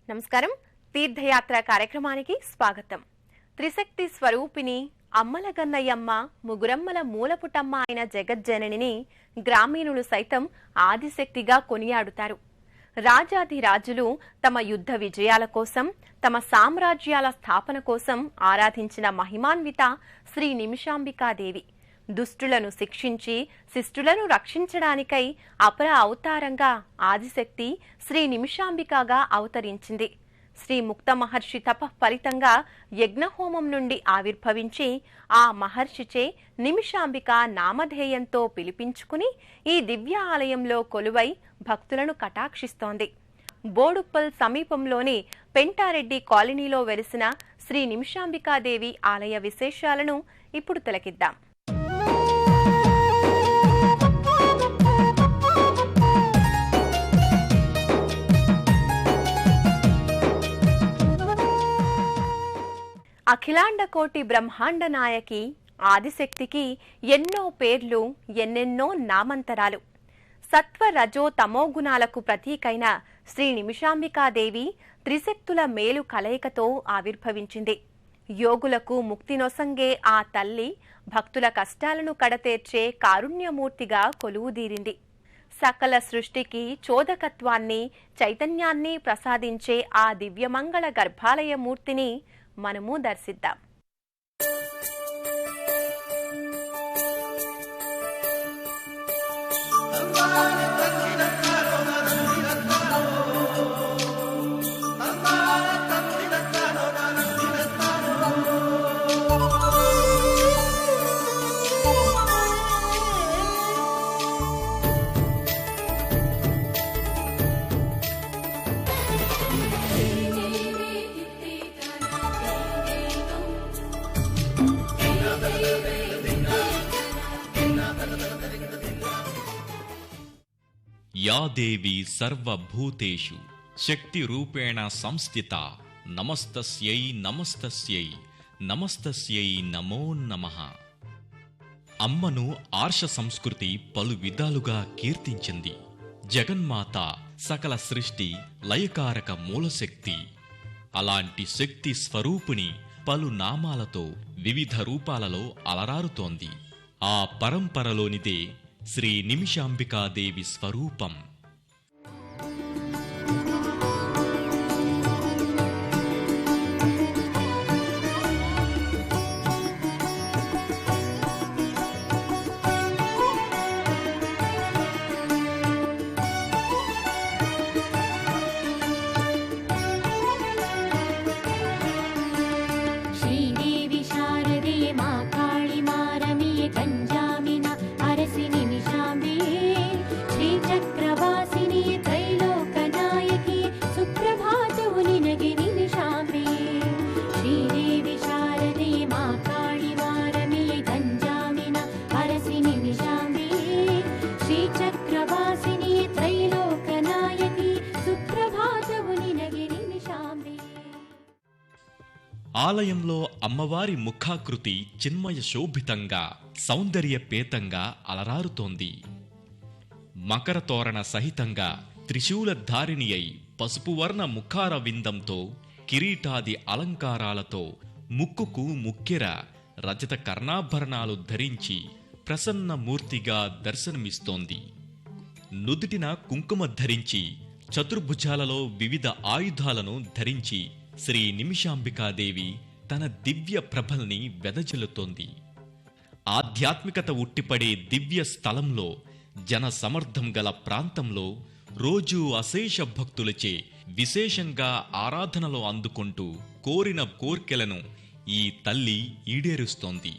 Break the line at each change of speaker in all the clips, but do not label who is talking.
నమస్కారం. తీర్థయాత్ర కార్యక్రమానికి స్వాగతం. త్రిశక్తి స్వరూపిణి అమ్మలగన్నయ్యమ్మ ముగురమ్మల మూలపుటమ్మ అయిన జగజ్జననిని గ్రామీణులు సైతం ఆదిశక్తిగా కొనియాడుతారు. రాజాధిరాజులు తమ యుద్ధ విజయాల కోసం, తమ సామ్రాజ్యాల స్థాపన కోసం ఆరాధించిన మహిమాన్విత శ్రీ నిమిషాంబికాదేవి దుష్టులను శిక్షించి శిష్టులను రక్షించడానికై అపర అవతారంగా ఆదిశక్తి శ్రీ నిమిషాంబికగా అవతరించింది. శ్రీ ముక్త మహర్షి తప ఫలితంగా యజ్ఞహోమం నుండి ఆవిర్భవించి ఆ మహర్షిచే నిమిషాంబిక నామధేయంతో పిలిపించుకుని ఈ దివ్య ఆలయంలో కొలువై భక్తులను కటాక్షిస్తోంది. బోడుప్పల్ సమీపంలోని పెంటారెడ్డి కాలనీలో వెలిసిన శ్రీ నిమిషాంబికాదేవి ఆలయ విశేషాలను ఇప్పుడు తిలకిద్దాం. అఖిలాండ కోటి బ్రహ్మాండ నాయకి ఆదిశక్తికి ఎన్నో పేర్లు, ఎన్నెన్నో నామంతరాలు. సత్వ రజో తమో గుణాలకు ప్రతీకైన శ్రీ నిమిషాంబికాదేవి త్రిశక్తుల మేలు కలయికతో ఆవిర్భవించింది. యోగులకు ముక్తినొసంగే ఆ తల్లి భక్తుల కష్టాలను కడతేర్చే కారుణ్యమూర్తిగా కొలువుదీరింది. సకల సృష్టికి చోదకత్వాన్ని, చైతన్యాన్ని ప్రసాదించే ఆ దివ్యమంగళ గర్భాలయ మూర్తిని మనము దర్శిద్దాం.
యా దేవి సర్వభూతేషు శక్తి రూపేణ సంస్థిత నమస్తస్యై నమస్తస్యై నమస్తస్యై నమో నమః. అమ్మను ఆర్ష సంస్కృతి పలు విధాలుగా కీర్తించింది. జగన్మాత సకల సృష్టి లయకారక మూలశక్తి. అలాంటి శక్తి స్వరూపిణి పలు నామాలతో వివిధ రూపాలలో అలరారుతోంది. ఆ పరంపరలోనిదే శ్రీ నిమిషాంబికాదేవి స్వరూపం. ఆలయంలో అమ్మవారి ముఖాకృతి చిన్మయ శోభితంగా, సౌందర్యపేతంగా అలరారుతోంది. మకర తోరణ సహితంగా త్రిశూలధారిణి అయి పసుపువర్ణ ముఖార విందంతో, కిరీటాది అలంకారాలతో, ముక్కుకు ముక్కెర రజత కర్ణాభరణాలు ధరించి ప్రసన్నమూర్తిగా దర్శనమిస్తోంది. నుదుటిన కుంకుమ ధరించి, చతుర్భుజాలలో వివిధ ఆయుధాలను ధరించి శ్రీ నిమిషాంబికాదేవి తన దివ్య ప్రభల్ని వెదజల్లుతోంది. ఆధ్యాత్మికత ఉట్టిపడే దివ్య స్థలంలో, జన సమర్థం గల ప్రాంతంలో రోజూ అశేష భక్తులచే విశేషంగా ఆరాధనలో అందుకుంటూ కోరిన కోర్కెలను ఈ తల్లి ఈడేరుస్తోంది.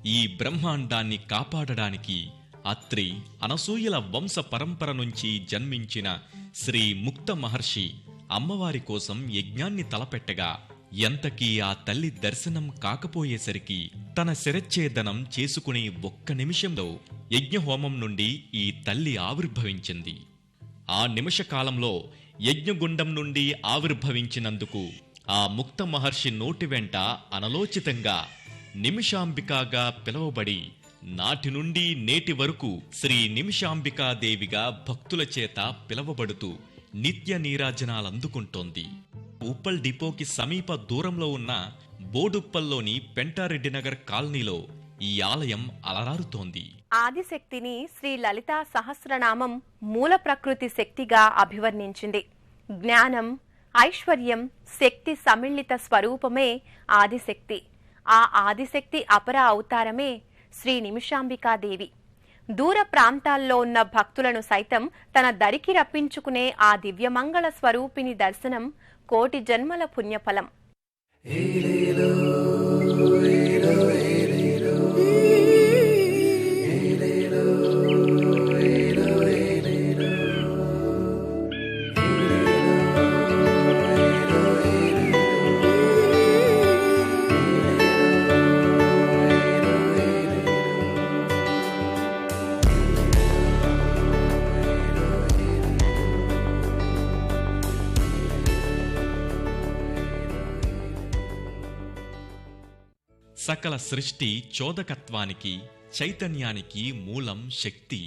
ఈ బ్రహ్మాండాన్ని కాపాడడానికి అత్రి అనసూయల వంశ పరంపర నుంచి జన్మించిన శ్రీ ముక్త మహర్షి అమ్మవారి కోసం యజ్ఞాన్ని తలపెట్టగా ఎంతకీ ఆ తల్లి దర్శనం కాకపోయేసరికి తన శిరచ్ఛేదనం చేసుకునే ఒక్క నిమిషంలో యజ్ఞహోమం నుండి ఈ తల్లి ఆవిర్భవించింది. ఆ నిమిష కాలంలో యజ్ఞగుండం నుండి ఆవిర్భవించినందుకు ఆ ముక్త మహర్షి నోటి వెంట అనలోచితంగా నిమిషాంబికాగా పిలువబడి నాటి నుండి నేటి వరకు శ్రీ నిమిషాంబికాదేవిగా భక్తుల చేత పిలువబడుతూ నిత్య నీరాజనాలందుకుంటోంది. ఉప్పల్ డిపోకి సమీప దూరంలో ఉన్న బోడుప్పల్లోని పెంటారెడ్డి నగర్ కాలనీలో ఈ ఆలయం అలరారుతోంది.
ఆదిశక్తిని శ్రీ లలితా సహస్రనామం మూల ప్రకృతి శక్తిగా అభివర్ణించింది. జ్ఞానం, ఐశ్వర్యం, శక్తి సమ్మిళిత స్వరూపమే ఆదిశక్తి. ఆ ఆదిశక్తి అపర అవతారమే శ్రీ నిమిషాంబికాదేవి. దూర ప్రాంతాల్లో ఉన్న భక్తులను సైతం తన దరికి రప్పించుకునే ఆ దివ్యమంగళ స్వరూపిణి దర్శనం కోటి జన్మల పుణ్యఫలం.
సకల సృష్టి చోదకత్వానికి, చైతన్యానికి మూలం శక్తి.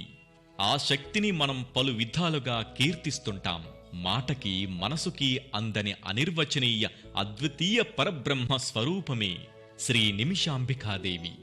ఆ శక్తిని మనం పలు విధాలుగా కీర్తిస్తుంటాం. మాటకి, మనసుకి అందని అనిర్వచనీయ అద్వితీయ పరబ్రహ్మ స్వరూపమే శ్రీ నిమిషాంబికాదేవి.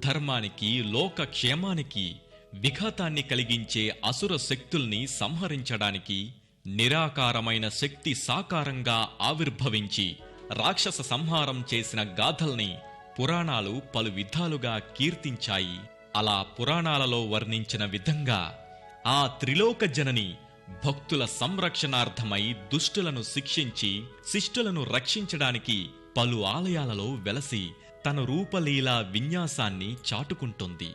ధర్మానికి, లోక క్షేమానికి విఘాతాన్ని కలిగించే అసుర శక్తుల్ని సంహరించడానికి నిరాకారమైన శక్తి సాకారంగా ఆవిర్భవించి రాక్షస సంహారం చేసిన గాథల్ని పురాణాలు పలు విధాలుగా కీర్తించాయి. అలా పురాణాలలో వర్ణించిన విధంగా ఆ త్రిలోక జనని భక్తుల సంరక్షణార్థమై దుష్టులను శిక్షించి శిష్టులను రక్షించడానికి పలు ఆలయాలలో వెలసి తన రూపలీలా విన్యాసాన్ని చాటుకుంటోంది.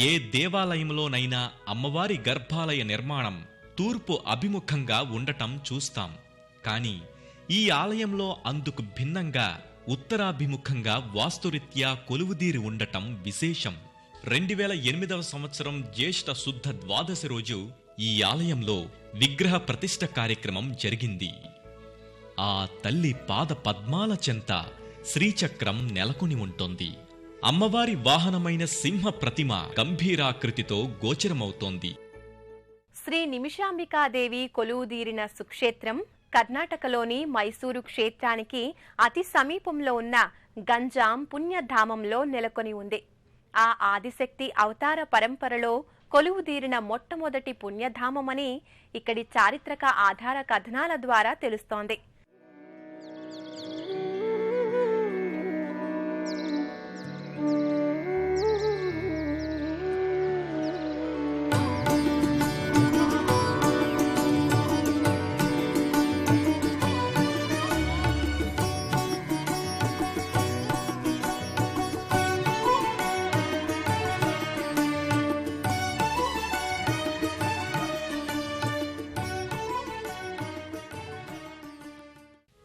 ఏ దేవాలయంలోనైనా అమ్మవారి గర్భాలయ నిర్మాణం తూర్పు అభిముఖంగా ఉండటం చూస్తాం. కాని ఈ ఆలయంలో అందుకు భిన్నంగా ఉత్తరాభిముఖంగా వాస్తురీత్యా కొలువుదీరి ఉండటం విశేషం. 2008వ సంవత్సరం జ్యేష్ఠ శుద్ధ ద్వాదశి రోజు ఈ ఆలయంలో విగ్రహ ప్రతిష్ఠ కార్యక్రమం జరిగింది. ఆ తల్లి పాద పద్మాల చెంత శ్రీచక్రం నెలకొని ఉంటోంది. అమ్మవారి వాహనమైన సింహ ప్రతిమ గంభీరాకృతితో గోచరమవుతోంది.
శ్రీ నిమిషాంబికాదేవి కొలువుదీరిన సుక్షేత్రం కర్ణాటకలోని మైసూరు క్షేత్రానికి అతి సమీపంలో ఉన్న గంజాం పుణ్యధామంలో నెలకొని ఉంది. ఆ ఆదిశక్తి అవతార పరంపరలో కొలువుదీరిన మొట్టమొదటి పుణ్యధామమని ఇక్కడి చారిత్రక ఆధార కథనాల ద్వారా తెలుస్తోంది.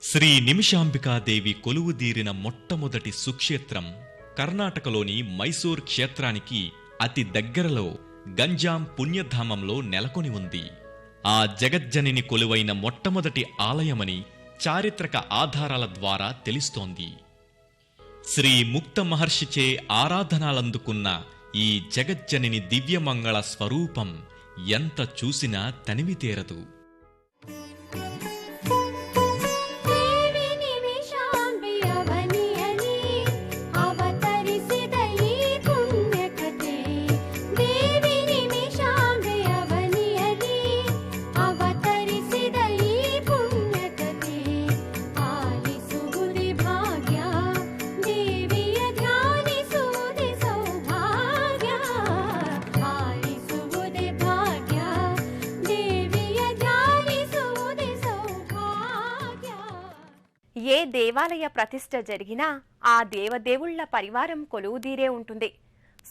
శ్రీ నిమిషాంబికాదేవి కొలువుదీరిన మొట్టమొదటి సుక్షేత్రం కర్ణాటకలోని మైసూర్ క్షేత్రానికి అతి దగ్గరలో గంజాం పుణ్యధామంలో నెలకొని ఉంది. ఆ జగజ్జనిని కొలువైన మొట్టమొదటి ఆలయమని చారిత్రక ఆధారాల ద్వారా తెలుస్తోంది. శ్రీ ముక్త మహర్షిచే ఆరాధనాలందుకున్న ఈ జగజ్జనిని దివ్యమంగళ స్వరూపం ఎంత చూసినా తనివితేరదు.
ఏ దేవాలయ ప్రతిష్ఠ జరిగినా ఆ దేవదేవుళ్ల పరివారం కొలువుదీరే ఉంటుంది.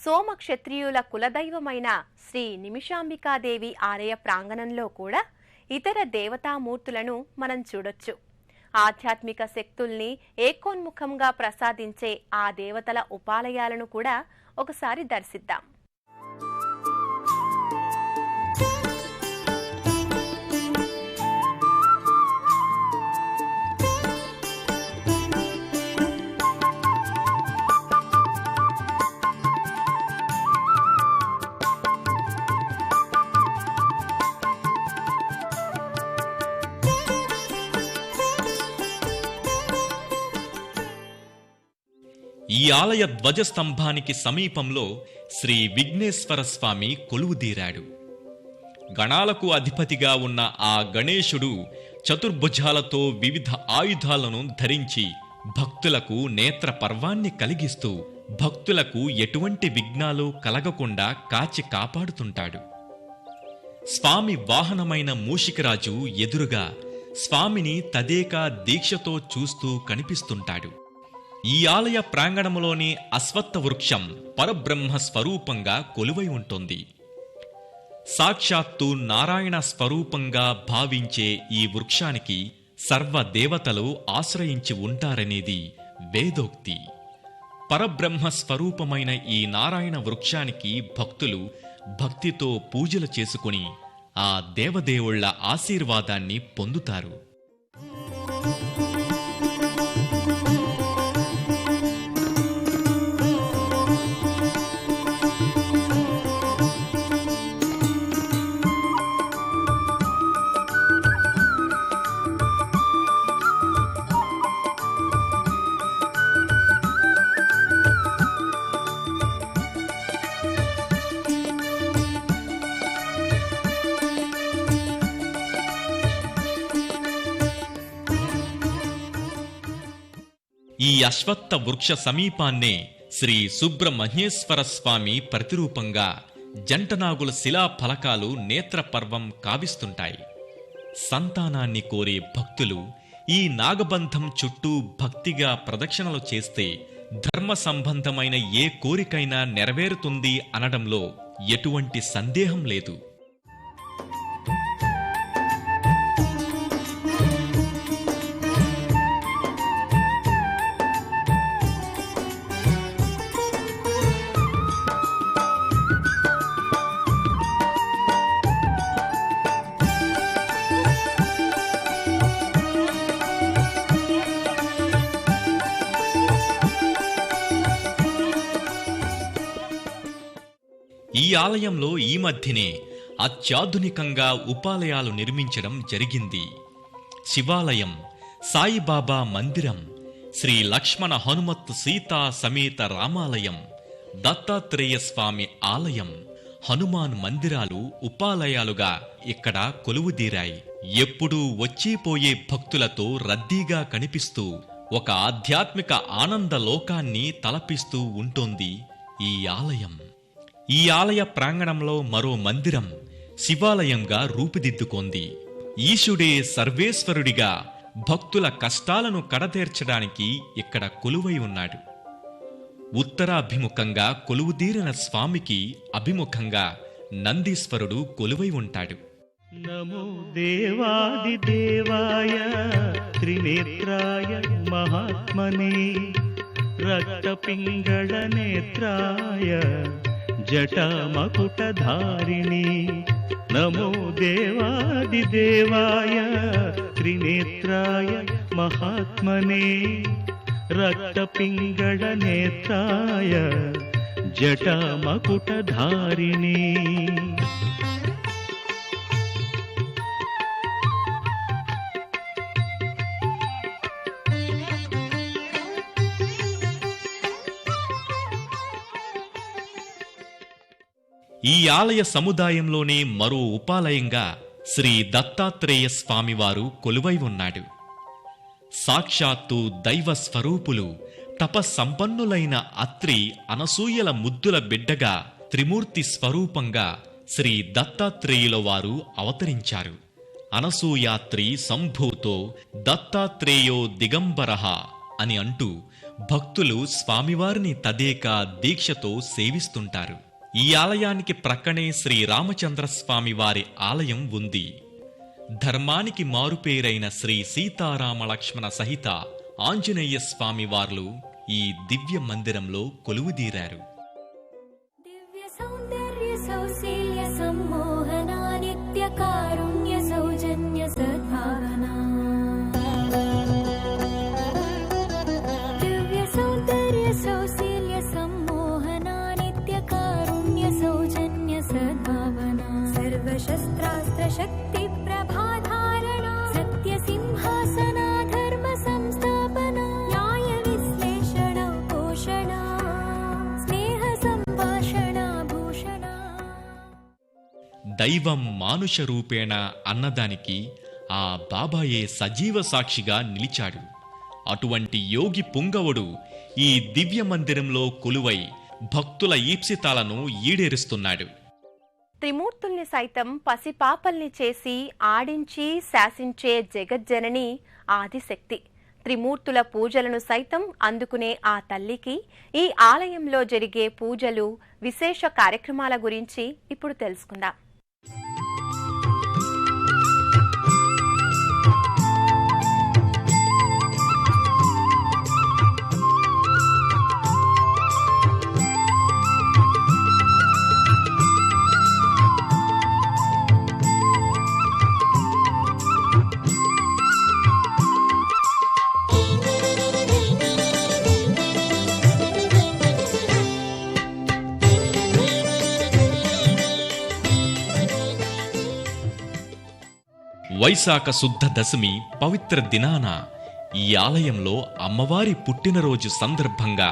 సోమక్షత్రియుల కులదైవమైన శ్రీ నిమిషాంబికాదేవి ఆలయ ప్రాంగణంలో కూడా ఇతర దేవతామూర్తులను మనం చూడొచ్చు. ఆధ్యాత్మిక శక్తుల్ని ఏకోన్ముఖంగా ప్రసాదించే ఆ దేవతల ఉపాలయాలను కూడా ఒకసారి దర్శిద్దాం.
ఈ ఆలయ ధ్వజస్తంభానికి సమీపంలో శ్రీ విఘ్నేశ్వర స్వామి కొలువుదీరాడు. గణాలకు అధిపతిగా ఉన్న ఆ గణేశుడు చతుర్భుజాలతో వివిధ ఆయుధాలను ధరించి భక్తులకు నేత్ర పర్వాన్ని కలిగిస్తూ భక్తులకు ఎటువంటి విఘ్నాలు కలగకుండా కాచి కాపాడుతుంటాడు. స్వామి వాహనమైన మూషికరాజు ఎదురుగా స్వామిని తదేకా దీక్షతో చూస్తూ కనిపిస్తుంటాడు. ఈ ఆలయ ప్రాంగణములోని అశ్వత్థ వృక్షం పరబ్రహ్మ స్వరూపంగా కొలువై ఉంటుంది. సాక్షాత్తు నారాయణ స్వరూపంగా భావించే ఈ వృక్షానికి సర్వదేవతలు ఆశ్రయించి ఉంటారనేది వేదోక్తి. పరబ్రహ్మ స్వరూపమైన ఈ నారాయణ వృక్షానికి భక్తులు భక్తితో పూజలు చేసుకుని ఆ దేవదేవుళ్ల ఆశీర్వాదాన్ని పొందుతారు. ఈ అశ్వత్థ వృక్ష సమీపాన్నే శ్రీ సుబ్రహ్మణ్యేశ్వర స్వామి ప్రతిరూపంగా జంటనాగుల శిలా ఫలకాలు నేత్రపర్వం కావిస్తుంటాయి. సంతానాన్ని కోరే భక్తులు ఈ నాగబంధం చుట్టూ భక్తిగా ప్రదక్షిణలు చేస్తే ధర్మ సంబంధమైన ఏ కోరికైనా నెరవేరుతుంది అనడంలో ఎటువంటి సందేహం లేదు. ఈ ఆలయంలో ఈ మధ్యనే అత్యాధునికంగా ఉపాలయాలు నిర్మించడం జరిగింది. శివాలయం, సాయిబాబా మందిరం, శ్రీ లక్ష్మణ హనుమత్ సీతా సమేత రామాలయం, దత్తాత్రేయ స్వామి ఆలయం, హనుమాన్ మందిరాలు ఉపాలయాలుగా ఇక్కడ కొలువుదీరాయి. ఎప్పుడూ వచ్చిపోయే భక్తులతో రద్దీగా కనిపిస్తూ ఒక ఆధ్యాత్మిక ఆనంద లోకాన్ని తలపిస్తూ ఉంటోంది ఈ ఆలయం. ఈ ఆలయ ప్రాంగణంలో మరో మందిరం శివాలయంగా రూపుదిద్దుకొంది. ఈశుడే సర్వేశ్వరుడిగా భక్తుల కష్టాలను కడతీర్చడానికి ఇక్కడ కొలువై ఉన్నాడు. ఉత్తరాభిముఖంగా కొలువుదీరిన స్వామికి అభిముఖంగా నందీశ్వరుడు కొలువై ఉంటాడు.
నమో దేవాది దేవాయ त्रिनेत्राय महात्मने रक्तपिङ्गळनेत्राय जटामकुटधारिणे नमो देवादिदेवाय त्रिनेत्राय महात्मने रक्तपिङ्गळनेत्राय जटामकुटधारिणे।
ఈ ఆలయ సముదాయంలోనే మరో ఉపాలయంగా శ్రీ దత్తాత్రేయ స్వామివారు కొలువై ఉన్నాడు. సాక్షాత్తు దైవ స్వరూపులు తపస్సంపన్నులైన అత్రి అనసూయల ముద్దుల బిడ్డగా త్రిమూర్తి స్వరూపంగా శ్రీ దత్తాత్రేయుల వారు అవతరించారు. అనసూయాత్రి సంభూతో దత్తాత్రేయో దిగంబరః అని అంటూ భక్తులు స్వామివారిని తదేక దీక్షతో సేవిస్తుంటారు. ఈ ఆలయానికి ప్రక్కనే శ్రీ రామచంద్రస్వామి వారి ఆలయం ఉంది. ధర్మానికి మారుపేరైన శ్రీ సీతారామ లక్ష్మణ సహిత ఆంజనేయ స్వామి వార్లు ఈ దివ్య మందిరంలో కొలువుదీరారు.
దివ్య సౌందర్య సౌశీల్య సమ్మోహనా నిత్య కారుణ్య సౌజన్య సద్భావనా దివ్య సౌందర్య సౌశీల్య సమ్మోహనా నిత్య కారుణ్య సౌజన్య సద్భావనా సర్వశస్త్రాస్త్ర శక్తి ప్రభాధారణా సత్య సింహాసన ధర్మ సంస్థాపన న్యాయ విశ్లేషణ పోషణ స్నేహ సంభాషణ భూషణ.
దైవం మానుష రూపేణ అన్నదానికి ఆ బాబాయే సజీవ సాక్షిగా నిలిచాడు. అటువంటి యోగి పుంగవుడు ఈ దివ్య మందిరంలో కొలువై భక్తుల ఈప్సితాలను ఈడేరుస్తున్నాడు.
త్రిమూర్తుల్ని సైతం పసిపాపల్ని చేసి ఆడించి శాసించే జగజ్జనని ఆదిశక్తి. త్రిమూర్తుల పూజలను సైతం అందుకునే ఆ తల్లికి ఈ ఆలయంలో జరిగే పూజలు, విశేష కార్యక్రమాల గురించి ఇప్పుడు తెలుసుకుందాం.
వైశాఖ శుద్ధ దశమి పవిత్ర దినాన ఈ ఆలయంలో అమ్మవారి పుట్టినరోజు సందర్భంగా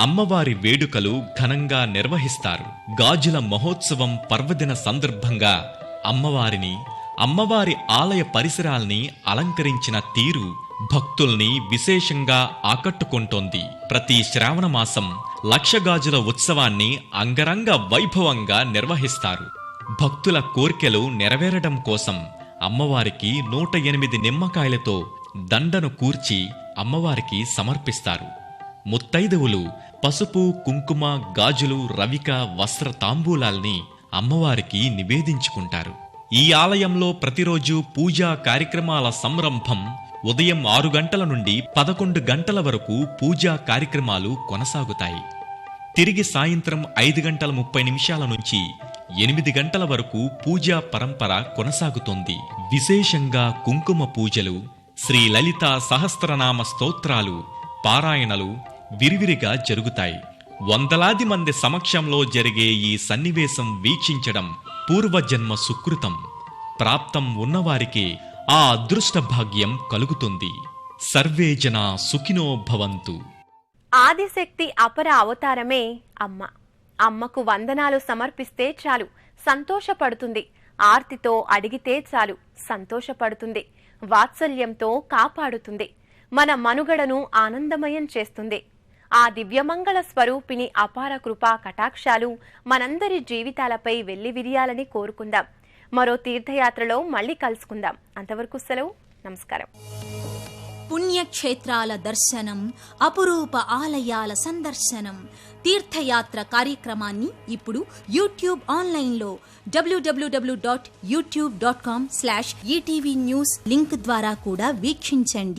అమ్మవారి వేడుకలు ఘనంగా నిర్వహిస్తారు. గాజుల మహోత్సవం పర్వదిన సందర్భంగా అమ్మవారి ఆలయ పరిసరాల్ని అలంకరించిన తీరు భక్తుల్ని విశేషంగా ఆకట్టుకుంటోంది. ప్రతి శ్రావణ మాసం లక్షగాజుల ఉత్సవాన్ని అంగరంగ వైభవంగా నిర్వహిస్తారు. భక్తుల కోర్కెలు నెరవేరడం కోసం అమ్మవారికి 108 నిమ్మకాయలతో దండను కూర్చి అమ్మవారికి సమర్పిస్తారు. ముత్తైదువులు పసుపు, కుంకుమ, గాజులు, రవిక, వస్త్ర తాంబూలాల్ని అమ్మవారికి నివేదించుకుంటారు. ఈ ఆలయంలో ప్రతిరోజు పూజా కార్యక్రమాల సంరంభం ఉదయం 6 గంటల నుండి 11 గంటల వరకు పూజా కార్యక్రమాలు కొనసాగుతాయి. తిరిగి సాయంత్రం 5:30 నుంచి 8 గంటల వరకు పూజా పరంపర కొనసాగుతోంది. విశేషంగా కుంకుమ పూజలు, శ్రీ లలిత సహస్రనామ స్తోత్రాలు, పారాయణలు విరివిరిగా జరుగుతాయి. వందలాది మంది సమక్షంలో జరిగే ఈ సన్నివేశం వీక్షించడం పూర్వజన్మ సుకృతం. ప్రాప్తం ఉన్నవారికి ఆ అదృష్ట భాగ్యం కలుగుతుంది. సర్వే జనా సుఖినో భవంతు.
ఆదిశక్తి అపర అవతారమే అమ్మ. అమ్మకు వందనాలు సమర్పిస్తే చాలు సంతోషపడుతుంది. ఆర్తితో అడిగితే చాలు సంతోషపడుతుంది. వాత్సల్యంతో కాపాడుతుంది. మన మనుగడను ఆనందమయం చేస్తుంది. ఆ దివ్యమంగళ స్వరూపిణి అపార కృపా కటాక్షాలు మనందరి జీవితాలపై వెల్లివిరియాలని కోరుకుందాం. మరో తీర్థయాత్రలో మళ్ళీ కలుసుకుందాం. అంతవరకు సెలవు. నమస్కారం.
పుణ్యక్షేత్రాల దర్శనం, అపురూప ఆలయాల సందర్శనం, తీర్థయాత్ర కార్యక్రమాన్ని ఇప్పుడు యూట్యూబ్ ఆన్లైన్లో www.youtube.com/ETV News లింక్ ద్వారా కూడా వీక్షించండి.